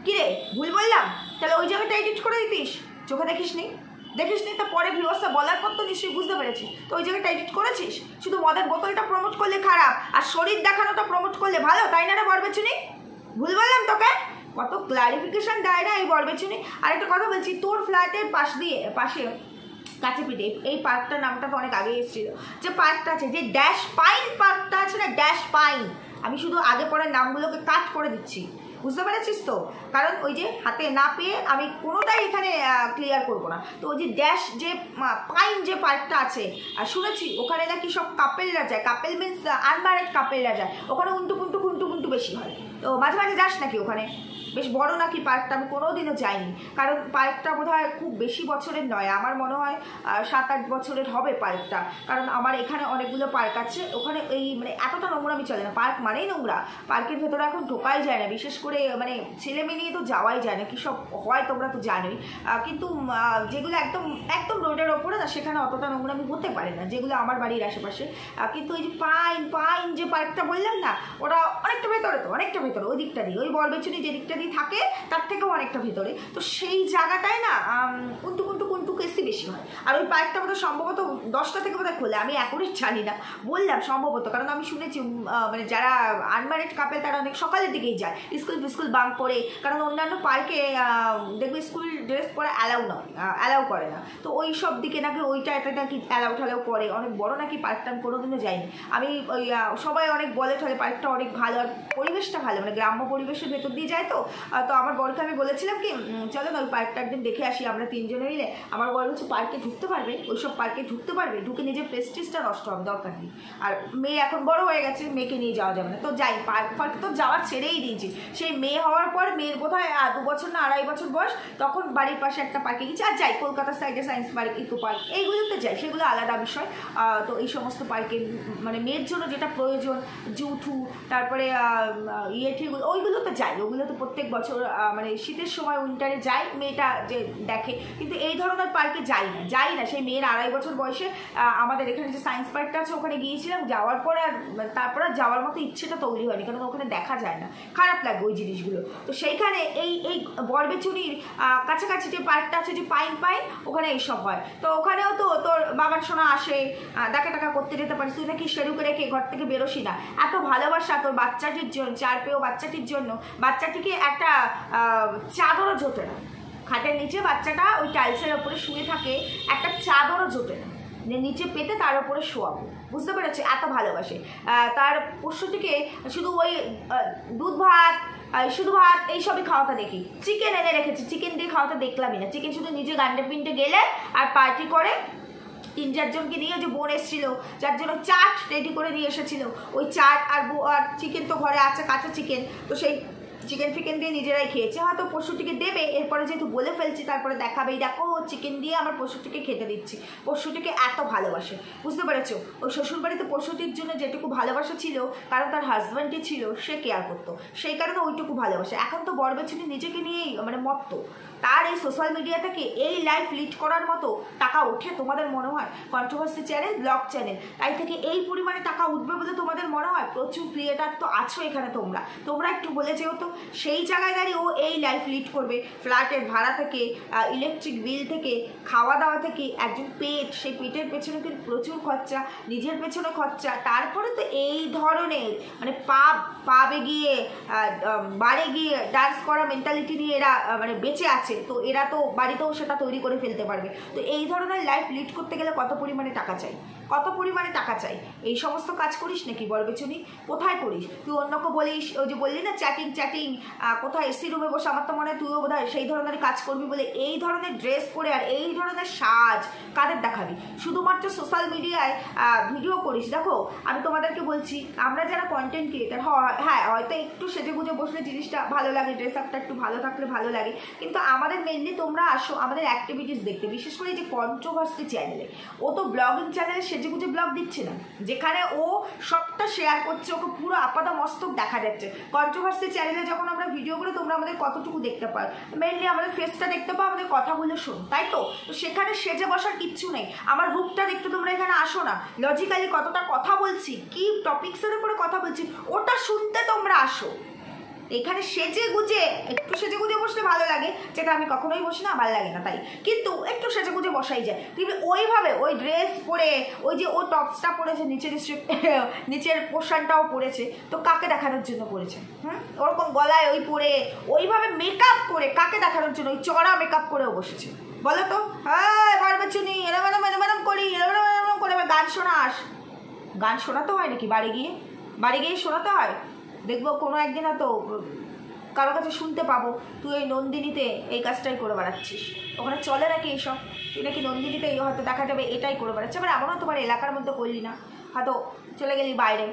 কি রে ভুল বললাম? তাহলে ওই জায়গাটা এডিট করে দিতিস, চোখে দেখিসনি তো পরে ভিউয়ার্সরা বলার পর তো নিশ্চয়ই বুঝতে পেরেছিস। তো ওই জায়গাটা এডিট করেছিস, শুধু মদের বোতলটা প্রমোট করলে খারাপ আর শরীর দেখানোটা প্রমোট করলে ভালো, তাই না রে বরবেচুনি? ভুল বললাম তোকে? কত ক্লারিফিকেশন দেয় না এই বরবেচুনি। আর একটা কথা বলছি, তোর ফ্ল্যাটের পাশে কাছে পিঠে এই পার্কটার নামটা তো অনেক আগে এসেছিল, যে পার্কটা আছে, যে ড্যাশ পাইন পার্কটা আছে না, ড্যাশ পাইন, আমি শুধু আগে পরের নামগুলোকে কাট করে দিচ্ছি, বুঝতে পেরেছিস তো? কারণ ওই যে হাতে না পেয়ে আমি কোনোটাই এখানে ক্লিয়ার করবো না। তো ওই যে ড্যাশ যে পাইন যে পার্কটা আছে, আর শুনেছি ওখানে নাকি সব কাপেলরা যায়, কাপেল মিনস আনম্যারিড কাপেলরা যায়, ওখানে উন্টু কুন্টু বেশি হয়। তো মাঝে মাঝে যাস নাকি ওখানে? বেশ বড় নাকি পার্কটা, আমি কোনোদিনও যাইনি, কারণ পার্কটা বোধহয় খুব বেশি বছরের নয়, আমার মনে হয় 7-8 বছরের হবে পার্কটা। কারণ আমার এখানে অনেকগুলো পার্ক আছে, ওখানে এই মানে এতটা নোংরামি চলে না, পার্ক মানেই নোংরা, পার্কের ভেতরে এখন ঢোকাই যায় না, বিশেষ করে মানে ছেলে মেয়ে নিয়ে তো যাওয়াই যায় না, কী সব হয় তোমরা তো জানোই। কিন্তু যেগুলো একদম রোডের ওপরে না, সেখানে অতটা নোংরামি হতে পারে না, যেগুলো আমার বাড়ির আশেপাশে। কিন্তু ওই যে পাইন যে পার্কটা বললাম না, ওরা অনেকটা ভেতরে, ওই দিকটা দিয়ে, ওই বরবেচুনি যে দিকটা দিয়ে থাকে তার থেকেও অনেকটা ভেতরে। তো সেই জায়গাটায় না কুন্টু কেসি বেশি হয়। আর ওই পার্কটা বোধহয় সম্ভবত 10টা থেকে বোধহয় খোলে, আমি এখনই জানি না, বললাম সম্ভবত, কারণ আমি শুনেছি মানে যারা আনম্যারিড কাপেল তারা অনেক সকালের দিকেই যায়, স্কুল বাঙ্ক করে, কারণ অন্যান্য পার্কে দেখবে স্কুল ড্রেস পরে অ্যালাউ করে না। তো ওই সব দিকে নাকি ওইটা এটা নাকি অ্যালাউ করে, অনেক বড় নাকি পার্কটা, আমি কোনোদিনও যাইনি। আমি ওই সবাই অনেক বলে তাহলে পার্কটা অনেক ভালো, আর পরিবেশটা ভালো, মানে গ্রাম্য পরিবেশের ভেতর দিয়ে যায়। তো আমার বরকে আমি বলেছিলাম কি চলো না ওই পার্কটা একদিন দেখে আসি আমরা 3 জনে মিলে। আমার বর বলছে পার্কে ঢুকতে পারবে, ওইসব পার্কে ঢুকতে পারবে, ঢুকে নিজের প্রেস্টিজটা নষ্ট হবে, দরকার নেই। আর মেয়ে এখন বড় হয়ে গেছে, মেয়েকে নিয়ে যাওয়া যাবে না। তো যাই, পার্কে তো যাওয়ার ছেড়েই দিয়েছি। সেই মেয়ে হওয়ার পর মেয়ের বোধহয় 2 বছর না 2.5 বছর বয়স, তখন বাড়ির পাশে একটা পার্কে গেছি। আর যাই কলকাতার সাইডে সায়েন্স পার্ক, ইকো পার্ক, এইগুলোতে যাই, সেগুলো আলাদা বিষয়। তো এই সমস্ত পার্কে মানে মেয়ের জন্য যেটা প্রয়োজন, জুঠু, তারপরে ইয়েঠিগুলো, ওইগুলোতে যাই। ওগুলোতে প্রত্যেক বছর মানে শীতের সময় উইন্টারে যাই, মেয়েটা যে দেখে। কিন্তু এই ধরনের পার্কে যাই না। সেই মেয়ের 2.5 বছর বয়সে আমাদের এখানে যে সায়েন্স পার্কটা আছে ওখানে গিয়েছিলাম, যাওয়ার পর আর তারপর আর যাওয়ার মতো ইচ্ছেটা তৈরি হয়নি, কারণ ওখানে দেখা যায় না, খারাপ লাগবে ওই জিনিসগুলো। তো সেইখানে এই বরবেচুনির কাছাকাছি যে পার্কটা আছে, যে পাইন, ওখানে এইসব হয়। তো ওখানেও তো তোর বাবার সোনা আসে, দেখা টাকা করতে যেতে পারিস, তুই নাকি সেরুকে রেখে ঘর থেকে বেরোসি না। এত ভালোবাসা তোর বাচ্চাটির জন্য, 4 পেয়েও বাচ্চাটির জন্য, বাচ্চাটিকে একটা চাদরও জোটে না, খাটের নিচে বাচ্চাটা ওই টাইলসের ওপরে শুয়ে থাকে, একটা চাদরও জোটে না, নিচে পেতে তার উপরে শোয়াবো, বুঝতে পেরেছি? এত ভালোবাসে। তার পশুটিকে শুধু ওই দুধ ভাত, শুধু ভাত এইসবই খাওয়াতে দেখি। চিকেন এনে রেখেছি, চিকেন দিয়ে খাওয়াতে দেখলামই না। চিকেন শুধু নিজে গান্ডে পিন্ডে গেলে আর পার্টি করে 3-4 জনকে নিয়ে, যে বোন এসেছিল যার জন্য চাট রেডি করে নিয়ে এসেছিল, ওই চাট আর চিকেন তো ঘরে আছে, কাঁচা চিকেন, তো সেই চিকেন ফিকেন দিয়ে নিজেরাই খেয়েছে। হয়তো পশুটিকে দেবে, এরপরে যেহেতু বলে ফেলছি তারপরে দেখাবেই, দেখো চিকেন দিয়ে আমার পশুটিকে খেতে দিচ্ছি। পশুটিকে এত ভালোবাসে, বুঝতে পেরেছো? ওই শ্বশুরবাড়িতে পশুটির জন্য যেটুকু ভালোবাসা ছিল, কারণ তার হাজব্যান্ডটি ছিল, সে কেয়ার করতো, সেই কারণে ওইটুকু ভালোবাসে। এখন তো বরবেচুনি নিজেকে নিয়েই মানে মত্ত। তার এই সোশ্যাল মিডিয়া থেকে এই লাইফ লিড করার মতো টাকা ওঠে তোমাদের মনে হয়? কন্ট্রোভার্সি চ্যানেল, ব্লগ চ্যানেল, তাই থেকে এই পরিমাণে টাকা উঠবে বলে তোমাদের মনে হয়? প্রচুর ক্রিয়েটার তো আছো এখানে, তোমরা একটু বলে যেও তো। সেই জায়গায় দাঁড়িয়ে ও এই লাইফ লিড করবে, ফ্ল্যাটের ভাড়া থেকে, ইলেকট্রিক বিল থেকে, খাওয়া দাওয়া থেকে, একজন পেট, সেই পেটের পেছনে কিন্তু প্রচুর খরচা, নিজের পেছনে খরচা। তারপরে তো এই ধরনের মানে পাবে গিয়ে বারে গিয়ে ডান্স করা মেন্টালিটি নিয়ে এরা মানে বেঁচে আছে। তো এরা তো বাড়িতেও সেটা তৈরি করে ফেলতে পারবে। তো এই ধরনের লাইফ লিড করতে গেলে কত পরিমাণে টাকা চাই, কত পরিমাণে টাকা চাই? এই সমস্ত কাজ করিস নাকি বরবেচুনি? কোথায় করিস তুই? অন্যকে বলিস, ওই যে বললি না চ্যাটিং, কোথায় এসি রুমে বসে, আমার তো মনে হয় তুইও বোধহয় সেই ধরনের কাজ করবি বলে এই ধরনের ড্রেস পরে আর এই ধরনের সাজ কাদের দেখাবি? শুধুমাত্র সোশ্যাল মিডিয়ায় ভিডিও করিস। দেখো আমি তোমাদেরকে বলছি, আমরা যারা কন্টেন্ট ক্রিয়েটার, হ্যাঁ হয়তো একটু সেজে গুজে বসলে জিনিসটা ভালো লাগে, ড্রেস আপটা একটু ভালো থাকলে ভালো লাগে, কিন্তু আমাদের মেনলি তোমরা আসো আমাদের অ্যাক্টিভিটিস দেখতে। বিশেষ করে যে কন্ট্রোভার্সি চ্যানেলে, ও তো ব্লগিং চ্যানেলে সেজে গুজে ব্লগ দিচ্ছে না, যেখানে ও সবটা শেয়ার করছে, ওকে পুরো আপাদা মস্তক দেখা যাচ্ছে। কন্ট্রোভার্সি চ্যানেলে যখন আমরা ভিডিও করি, তোমরা আমাদের কতটুকু দেখতে পাও? মেনলি আমাদের ফেসটা দেখতে পাও, আমাদের কথাগুলো শোন, তাই তো? তো সেখানে সেজে বসার কিচ্ছু নেই। আমার রূপটা দেখতে তোমরা এখানে আসো না, লজিক্যালি কতটা কথা বলছি, কি টপিক্সের উপরে কথা বলছি, ওটা শুনতে তোমরা আসো। এখানে সেজে গুজে, একটু সেজে গুজে বসলে ভালো লাগে, যেটা আমি কখনোই বসি না, ভালো লাগে না তাই, কিন্তু একটু সেজে গুজে বসাই যায়। কিন্তু ওইভাবে ওই ড্রেস পরে, ওই যে ও টপসটা পরেছে, নিচের পোর্শনটাও পরেছে, তো কাকে দেখানোর জন্য পরেছে? ওরকম গলায় ওই পরে, ওইভাবে মেকআপ করে কাকে দেখানোর জন্য? ওই চড়া মেকআপ করেও বসেছে, বলো তো? হ্যাঁ বরবেচুনি এরম করি, এরম করে গান শোনাস। গান শোনাতে হয় নাকি? বাড়ি গিয়ে শোনাতে হয়? দেখবো কোনো একদিন তো কারো কাছে শুনতে পাবো তুই ওই নন্দিনীতে এই কাজটাই করে বেড়াচ্ছিস। ওখানে চলে নাকি এইসব? তুই নাকি নন্দিনীতে হয়তো দেখা যাবে এটাই করে বেড়াচ্ছে। আবার এমনও তোমার এলাকার মধ্যে করলি না, হয়তো চলে গেলি বাইরে।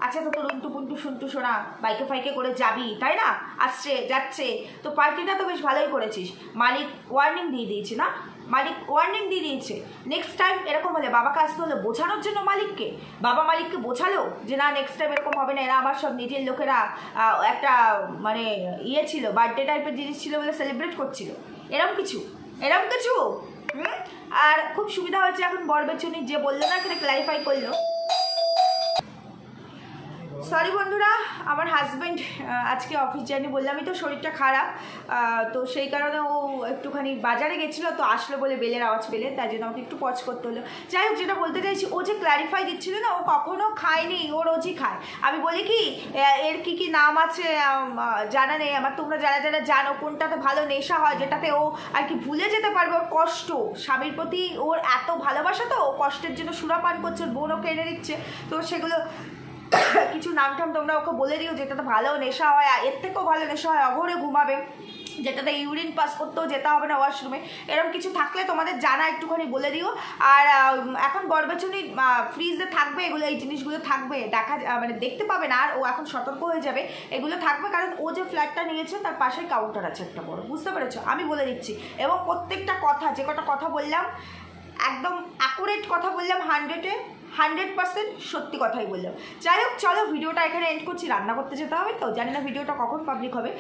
আচ্ছা, তো তোর উন্টু পুন্টু শুনটু শোনা, বাইকে ফাইকে করে যাবি, তাই না? আসছে যাচ্ছে, তো পার্টিটা তো বেশ ভালোই করেছিস। মালিক ওয়ার্নিং দিয়ে দিয়েছে না? নেক্সট টাইম এরকম হলে বাবাকে আসতে হলো বোঝানোর জন্য। বাবা মালিককে বোঝালো যে না, নেক্সট টাইম এরকম হবে না। এরা আমার সব নিজের লোকেরা একটা মানে ইয়ে ছিল, বার্থডে টাইপের জিনিস ছিল বলে সেলিব্রেট করছিল, এরকম কিছু। আর খুব সুবিধা হয়েছে এখন বরবেচুনি যে বললো না, এখানে ক্লারিফাই করলো। সরি বন্ধুরা, আমার হাজব্যান্ড আজকে অফিস যায়নি, বললামই তো শরীরটা খারাপ, তো সেই কারণে ও একটুখানি বাজারে গেছিলো, তো আসলো বলে বেলের আওয়াজ পেলে, তাই জন্য আমাকে একটু পজ করতে হলো। যাই হোক, যেটা বলতে চাইছি, ও যে ক্ল্যারিফাই দিচ্ছিল না, ও কখনো খায়নি, ও রোজই খায়। আমি বলি কি, এর কি কি নাম আছে জানা নেই আমার, তোমরা যারা যারা জানো কোনটাতে ভালো নেশা হয়, যেটাতে ও আর কি ভুলে যেতে পারবে ওর কষ্ট। স্বামীর প্রতি ওর এত ভালোবাসা, তো ও কষ্টের জন্য সুরাপান করছে, বোন ওকে এনে দিচ্ছে, তো সেগুলো কিছু নাম টাম তোমরা ওকে বলে দিও, যেটাতে ভালো নেশা হয়, এর থেকেও ভালো নেশা হয় অঘরে ঘুমাবে। যেটাতে ইউরিন পাস করতেও যেতে হবে না ওয়াশরুমে, এরকম কিছু থাকলে তোমাদের জানা একটুখানি বলে দিও। আর এখন বরবেচুনি ফ্রিজে থাকবে, এগুলো এই জিনিসগুলো থাকবে, দেখা মানে দেখতে পাবে না, আর ও এখন সতর্ক হয়ে যাবে, এগুলো থাকবে, কারণ ও যে ফ্ল্যাটটা নিয়েছে তার পাশেই কাউন্টার আছে একটা বড়, বুঝতে পেরেছো? আমি বলে দিচ্ছি, এবং প্রত্যেকটা কথা, যে কটা কথা বললাম একদম অ্যাকুরেট কথা বললাম, 100% সত্যি কথাই বললাম। যাই হোক, চলো ভিডিওটা এখানে এন্ড করছি, রান্না করতে যেতে হবে, তো জানি না ভিডিওটা কখন পাবলিক হবে,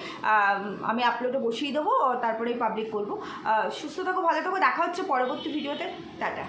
আমি আপলোডে বসিয়ে দেবো, তারপরেই পাবলিক করবো। সুস্থ থাকো, ভালো থাকো, দেখা হচ্ছে পরবর্তী ভিডিওতে, টাটা।